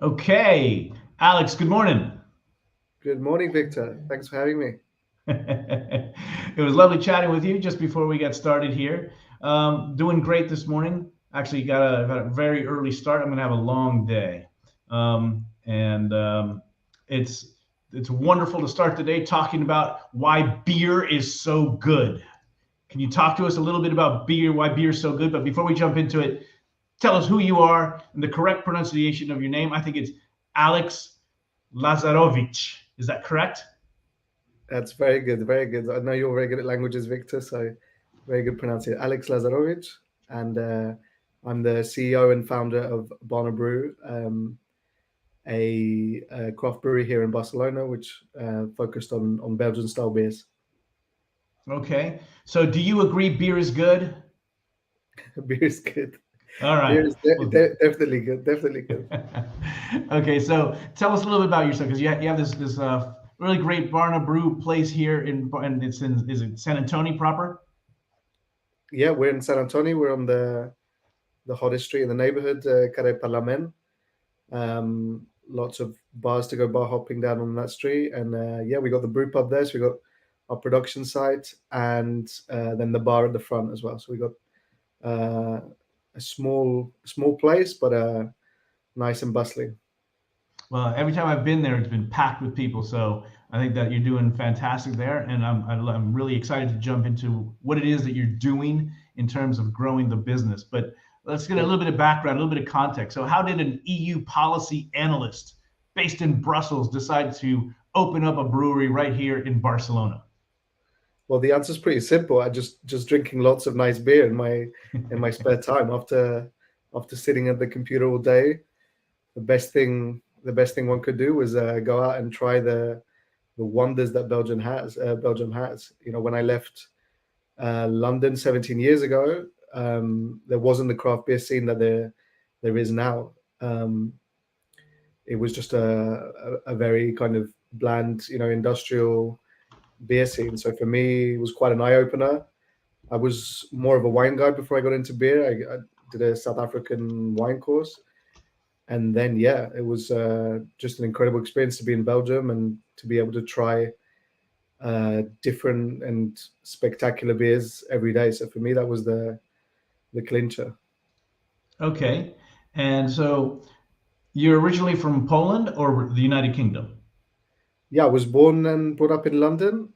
Okay, Alex, good morning. Good morning, Victor. Thanks for having me. It was lovely chatting with you just before we got started here. Doing great this morning. Actually, got a very early start. I'm going to have a long day, and it's it's wonderful to start the day talking about why beer is so good. Can you talk to us a little bit about beer, why beer is so good? But before we jump into it, tell us who you are and the correct pronunciation of your name. I think it's Alex Lazarowicz. Is that correct? That's very good, very good. I know you're very good at languages, Victor, so very good pronunciation. Alex Lazarowicz, and I'm the CEO and founder of Barna Brew, a craft brewery here in Barcelona, which focused on Belgian style beers. Okay. So do you agree beer is good? Beer is good. All Beer right. is Well, definitely good, definitely good. okay. So tell us a little bit about yourself because you have this really great Barna Brew place here and it's in is it San Antonio proper? Yeah, we're in San Antonio. We're on the hottest street in the neighborhood, Carre Parlament. Lots of bars to go bar hopping down on that street, and yeah, we got the brew pub there. So we got our production site, and then the bar at the front as well. So we got uh, a small place, but nice and bustling. Well, every time I've been there, it's been packed with people. So I think that you're doing fantastic there, and I'm really excited to jump into what it is that you're doing in terms of growing the business. But let's get a Sure. little bit of background, a little bit of context. So, how did an EU policy analyst based in Brussels decide to open up a brewery right here in Barcelona? Well, the answer's pretty simple. I just drinking lots of nice beer in my spare time after sitting at the computer all day. The best thing one could do was go out and try the wonders that Belgium has. Belgium has. When I left London 17 years ago, there wasn't the craft beer scene that there is now. Um, it was just a very kind of bland, industrial beer scene. So for me, it was quite an eye opener. I was more of a wine guy before I got into beer. I did a South African wine course, and then yeah, it was just an incredible experience to be in Belgium and to be able to try different and spectacular beers every day. So for me, that was the clincher. Okay, and so you're originally from Poland or the United Kingdom? Yeah, I was born and brought up in London,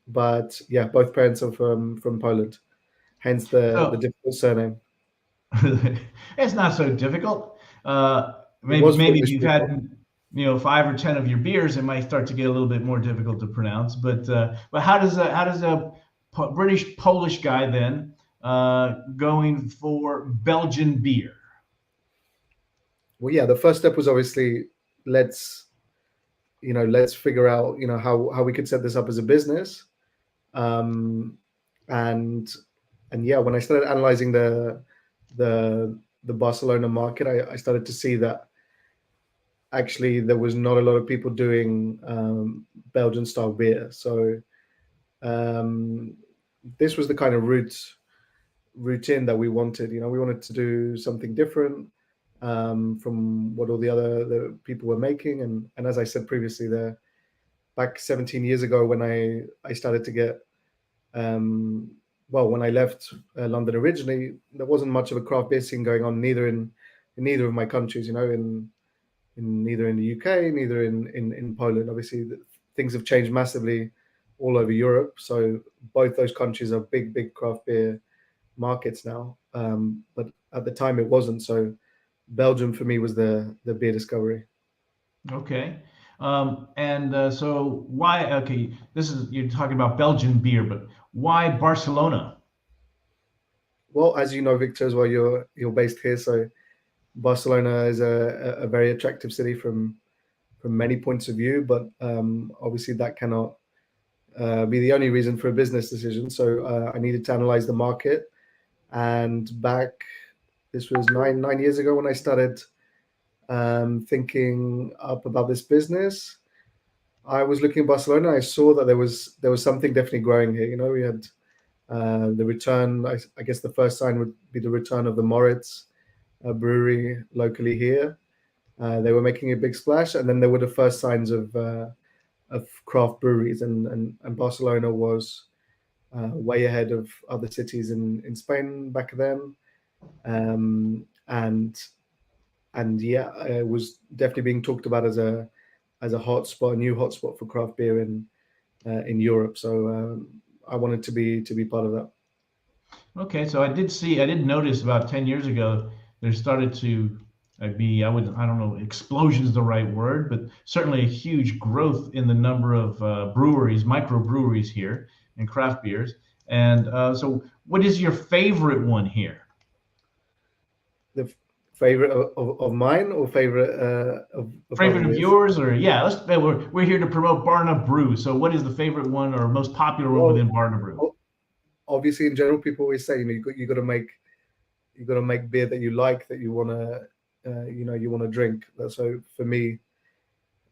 but yeah, both parents are from Poland. Hence the So difficult surname. it's not so difficult. It Maybe was for if English you've people. had 5 or 10 of your beers, it might start to get a little bit more difficult to pronounce. But how does a British Polish guy then going for Belgian beer? Well, yeah, the first step was obviously let's let's figure out how we could set this up as a business, um, and and yeah, when I started analyzing the the Barcelona market, I started to see that actually there was not a lot of people doing Belgian style beer. So um, this was the kind of routine that we wanted. We wanted to do something different from what all the people were making. And as I said previously, back 17 years ago when I started to get when I left London originally, there wasn't much of a craft beer scene going on neither in neither of my countries. In neither in the UK, neither in Poland. Obviously, things have changed massively all over Europe. So both those countries are big craft beer markets now. But at the time, it wasn't. So Belgium for me was the beer discovery. Okay. And so why? Okay, this is you're talking about Belgian beer, but why Barcelona? Well, as you know, Victor, as well, you're based here, so Barcelona is a very attractive city from many points of view. But obviously, that cannot be the only reason for a business decision. So I needed to analyze the market, and back this was nine years ago when I started thinking up about this business. I was looking at Barcelona. I saw that there was something definitely growing here. We had the return. I guess the first sign would be the return of the Moritz brewery locally here. They were making a big splash, and then there were the first signs of craft breweries, and Barcelona was way ahead of other cities in Spain back then, and yeah, it was definitely being talked about as a hotspot, a new hotspot for craft beer in Europe. So I wanted to be part of that. Okay, so I did notice about 10 years ago, there started to I don't know, explosion is the right word, but certainly a huge growth in the number of breweries, microbreweries here and craft beers. And so what is your favorite one here? The favorite of mine, or favorite of other Favorite of beers? yours, or yeah, we're here to promote Barna Brew. So what is the favorite one or most popular one Well, within Barna Brew? obviously, in general, people always say, you got to make beer that you like, that you want to you want to drink. So for me,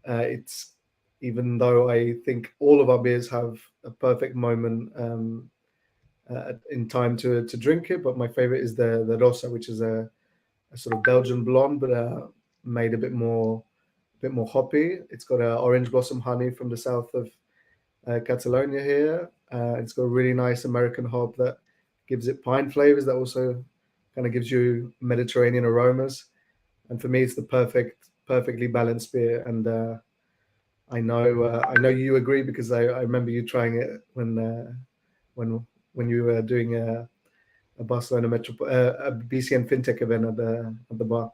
it's, even though I think all of our beers have a perfect moment in time to drink it, but my favorite is the Rosa, which is a sort of Belgian blonde, but made a bit more hoppy. It's got a orange blossom honey from the south of Catalonia here. It's got a really nice American hop that gives it pine flavors, that also kind of gives you Mediterranean aromas. And for me, it's the perfectly balanced beer. And I know you agree, because I remember you trying it when you were doing a Barcelona a BCN FinTech event at the bar.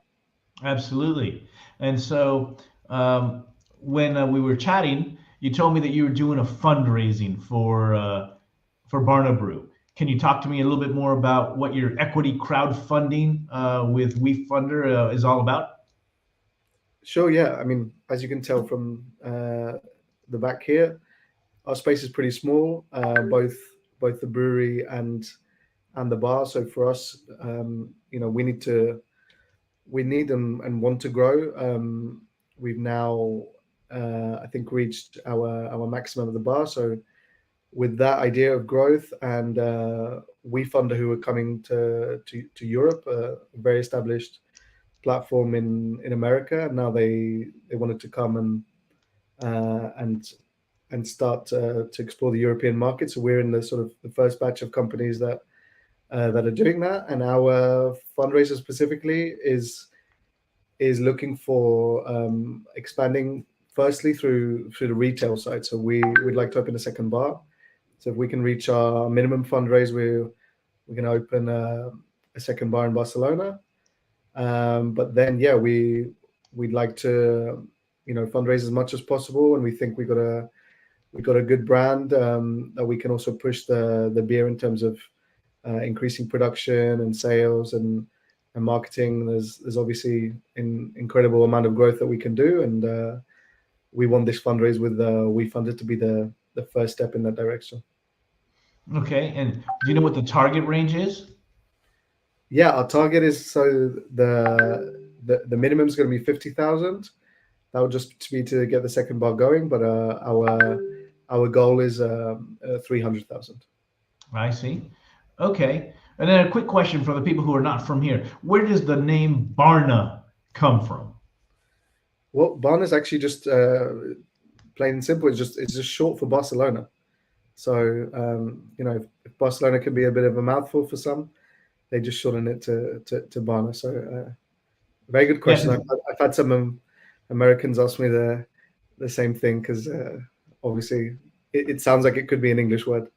Absolutely. And so when we were chatting, you told me that you were doing a fundraising for Barna Brew. Can you talk to me a little bit more about what your equity crowdfunding with WeFunder is all about? Sure, yeah. I mean, as you can tell from the back here, our space is pretty small, both the brewery and the bar. So for us, we need and want to grow. We've now, I think, reached our maximum of the bar. So with that idea of growth, and WeFunder, who are coming to Europe, a very established platform in America, and now they wanted to come and start to explore the European market. So we're in the sort of the first batch of companies that are doing that, and our fundraiser specifically is looking for expanding, firstly through the retail side. So we'd like to open a second bar. So if we can reach our minimum fundraise, we're going to open a second bar in Barcelona. But then, yeah, we'd like to fundraise as much as possible, and we think we got a good brand that we can also push the beer in terms of increasing production and sales and marketing. There's obviously an incredible amount of growth that we can do, and we want this fundraise with WeFunder to be the first step in that direction. Okay. And do you know what the target range is? Yeah, our target is, so the minimum is going to be 50,000. That would just be to get the second bar going, but our goal is 300,000. I see. Okay. And then a quick question for the people who are not from here. Where does the name Barna come from? Well, Barna is actually just plain and simple. It's just short for Barcelona. So if Barcelona can be a bit of a mouthful for some, they just shorten it to Barna. So very good Yeah, question. I've had some Americans ask me the same thing, because obviously it sounds like it could be an English word.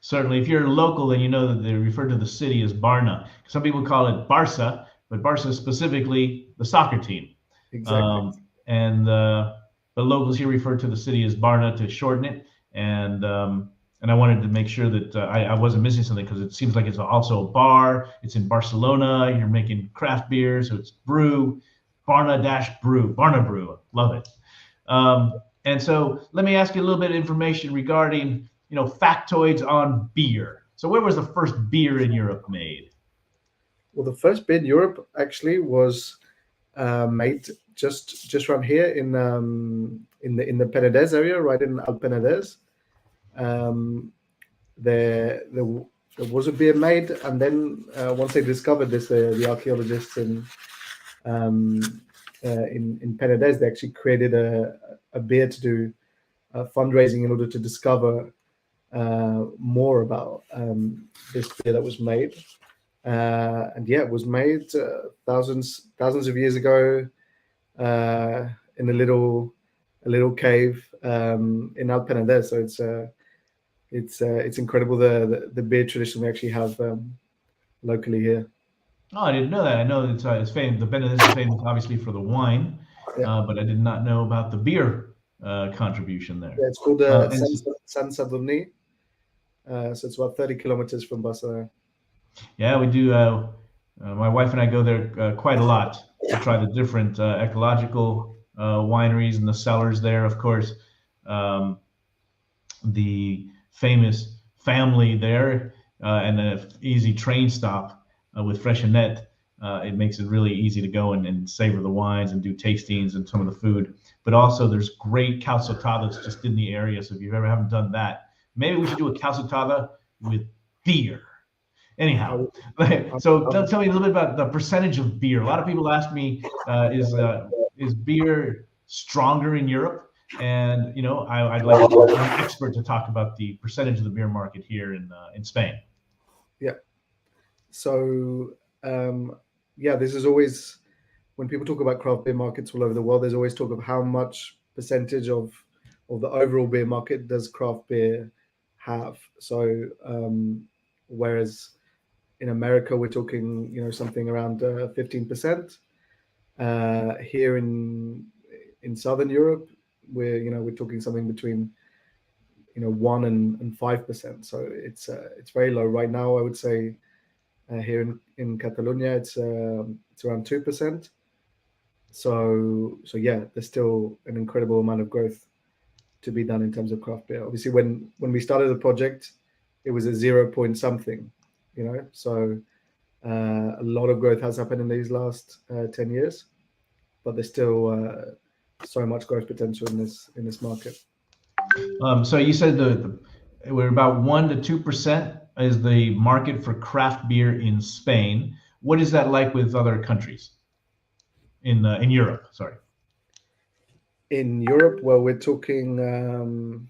certainly. If you're local, then you know that they refer to the city as Barna. Some people call it Barca, but Barca is specifically the soccer team. Exactly. And the locals here refer to the city as Barna to shorten it. And I wanted to make sure that I wasn't missing something, because it seems like it's also a bar. It's in Barcelona. You're making craft beer, so it's brew, Barna Brew. Love it. And so let me ask you a little bit of information regarding, factoids on beer. So where was the first beer in Europe made? Well, the first beer in Europe actually was made just around here in the Penedès area, right in Al Penedès. There was a beer made, and then once they discovered this, the archaeologists um, in Penedès, they actually created a beer to do fundraising in order to discover more about this beer that was made. And yeah, it was made thousands of years ago in a little cave in Alpenedès. So it's incredible the beer tradition we actually have locally here. Oh, I didn't know that. I know it's famous. The Benedict is famous, obviously, for the wine, Yeah, but I did not know about the beer contribution there. yeah, it's called And San Sadurní. So it's about 30 kilometers from Barcelona. yeah, we do. My wife and I go there quite a lot to try the different ecological wineries and the cellars there. Of course, um, the famous family there and an easy train stop with Freshenet. It makes it really easy to go and savor the wines and do tastings and some of the food. But also, there's great calçotadas just in the area. So if you ever haven't done that, maybe we should do a calçotada with beer. I Anyhow, would, so I would, tell me a little bit about the percentage of beer. A lot of people ask me, is beer stronger in Europe? And I'd like an expert to talk about the percentage of the beer market here in Spain. yeah. So yeah, this is always when people talk about craft beer markets all over the world. There's always talk of how much percentage of the overall beer market does craft beer have. So whereas in America we're talking something around 15%. Here in Southern Europe we're talking something between 1% and 5%. So it's very low right now. I would say here in Catalonia it's around 2%. So yeah, there's still an incredible amount of growth to be done in terms of craft beer. Obviously, when we started the project, it was a 0 point something, So a lot of growth has happened in these last 10 years, but there's still so much growth potential in this market. So you said we're about 1 to 2% is the market for craft beer in Spain. What is that like with other countries in Europe? Sorry. In Europe, well, we're talking,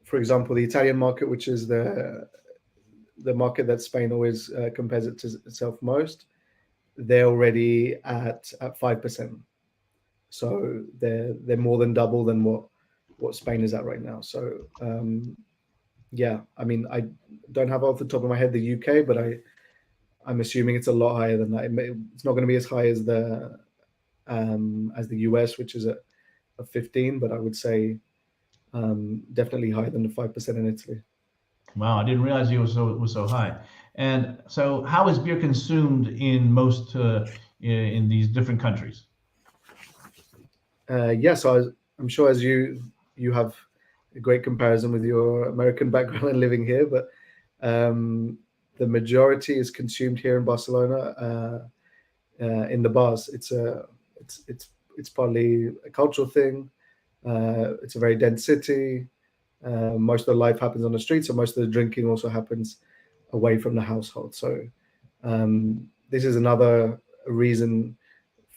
for example, the Italian market, which is the market that Spain always compares it to itself most. They're already at 5%. So they're more than double than what Spain is at right now. So yeah, I mean, I don't have off the top of my head the UK, but I'm assuming it's a lot higher than that. It's not going to be as high as the US, which is at 15, but I would say definitely higher than the 5% in Italy. Wow, I didn't realize it was so high. And so, how is beer consumed in most in these different countries? Yeah, so I'm sure as you have a great comparison with your American background and living here, but the majority is consumed here in Barcelona in the bars. It's partly a cultural thing. It's a very dense city. Most of the life happens on the street, so most of the drinking also happens away from the household. So this is another reason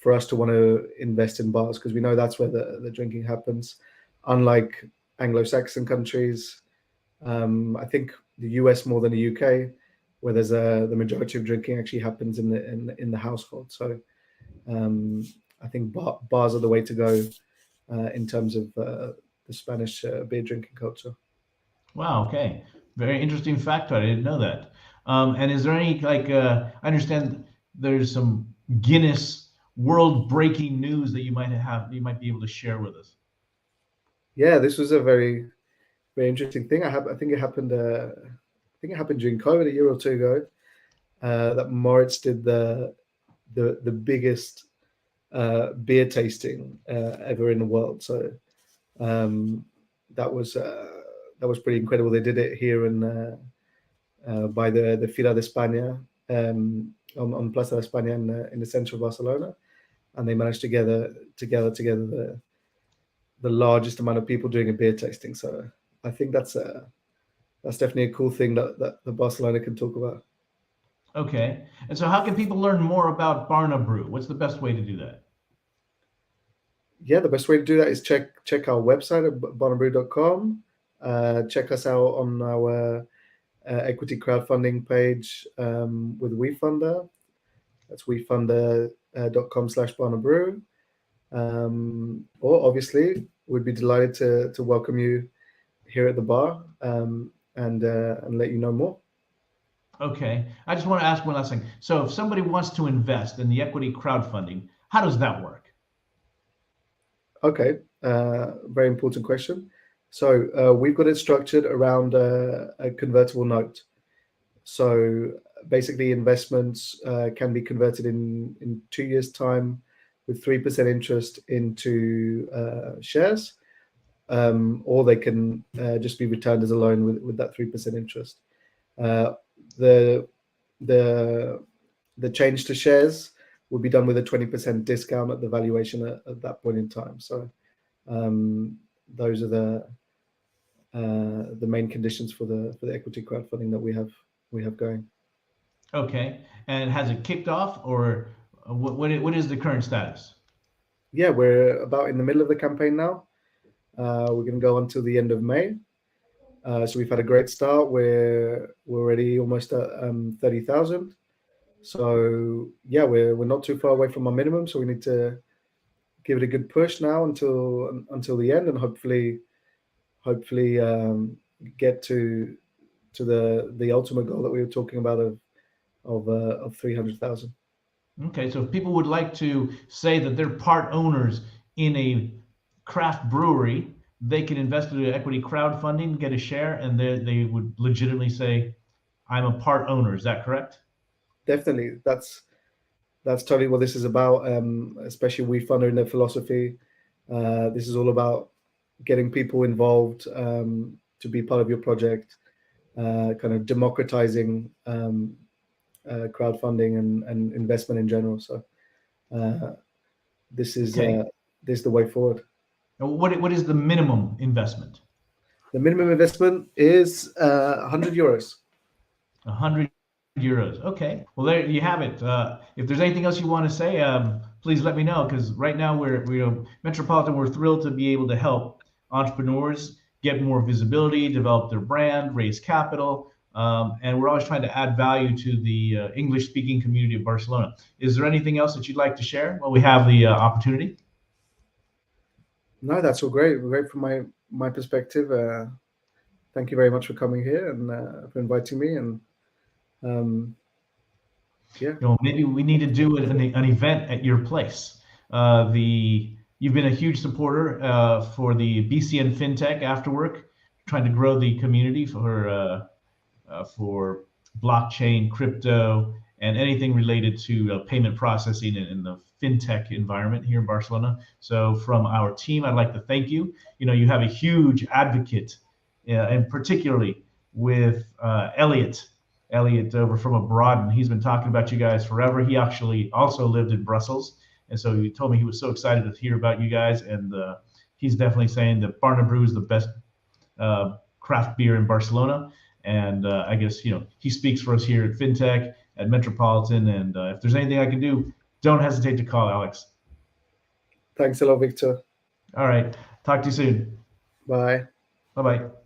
for us to want to invest in bars, because we know that's where the drinking happens. Unlike Anglo-Saxon countries, I think the US more than the UK, where there's the majority of drinking actually happens in the household. So I think bars are the way to go in terms of the Spanish beer drinking culture. Wow. Okay. Very interesting factor. I didn't know that. And is there any I understand there's some Guinness world breaking news that you might be able to share with us. Yeah, this was a very very interesting thing. I think it happened. I think it happened during COVID a year or two ago. That Moritz did the biggest beer tasting ever in the world. So that was pretty incredible. They did it here by the Fira de España on Plaza de España in the center of Barcelona, and they managed to gather together the largest amount of people doing a beer tasting. So I think that's definitely a cool thing that the Barcelona can talk about. Okay. And so, how can people learn more about Barna Brew? What's the best way to do that? yeah, the best way to do that is check our website at barnabrew.com. Check us out on our equity crowdfunding page with WeFunder. That's wefunder.com/barnabrew. Or obviously, we'd be delighted to welcome you here at the bar and let you know more. Okay. I just want to ask one last thing. So if somebody wants to invest in the equity crowdfunding, how does that work? Okay, very important question. So we've got it structured around a convertible note. So basically, investments can be converted in 2 years' time with 3% interest into shares, or they can just be returned as a loan with that 3% interest. The the change to shares will be done with a 20% discount at the valuation at that point in time. So those are the main conditions for the equity crowdfunding that we have going. Okay. And has it kicked off, or what is the current status? Yeah, we're about in the middle of the campaign now. We're going to go until the end of May. So we've had a great start. We're already almost at 30,000. So yeah, we're not too far away from our minimum. So we need to give it a good push now until the end, and hopefully get to the ultimate goal that we were talking about of 300,000. Okay. So if people would like to say that they're part owners in a craft brewery, they can invest in equity crowdfunding, get a share, and they would legitimately say, I'm a part owner. Is that correct? Definitely, that's totally what this is about. Especially WeFunder in their philosophy. This is all about getting people involved to be part of your project, kind of democratizing crowdfunding and investment in general. So this is Okay. this is the way forward. What is the minimum investment? The minimum investment is €100. 100 euros. Okay. Well, there you have it. If there's anything else you want to say, please let me know, because right now we're Metropolitan. We're thrilled to be able to help entrepreneurs get more visibility, develop their brand, raise capital, and we're always trying to add value to the English-speaking community of Barcelona. Is there anything else that you'd like to share while we have the opportunity? No, that's all great. Great from my perspective. Thank you very much for coming here and for inviting me. And yeah, Maybe we need to do an event at your place. You've been a huge supporter for the BCN FinTech After Work, trying to grow the community for blockchain, crypto, and anything related to payment processing in the fintech environment here in Barcelona. So from our team, I'd like to thank you. You have a huge advocate, and particularly with Elliot over from abroad, and he's been talking about you guys forever. He actually also lived in Brussels, and so he told me he was so excited to hear about you guys, and he's definitely saying that Barna Brew is the best craft beer in Barcelona. And I guess he speaks for us here at FinTech, at Metropolitan, and if there's anything I can do, don't hesitate to call Alex. Thanks a lot, Victor. All right, talk to you soon. Bye. Bye-bye.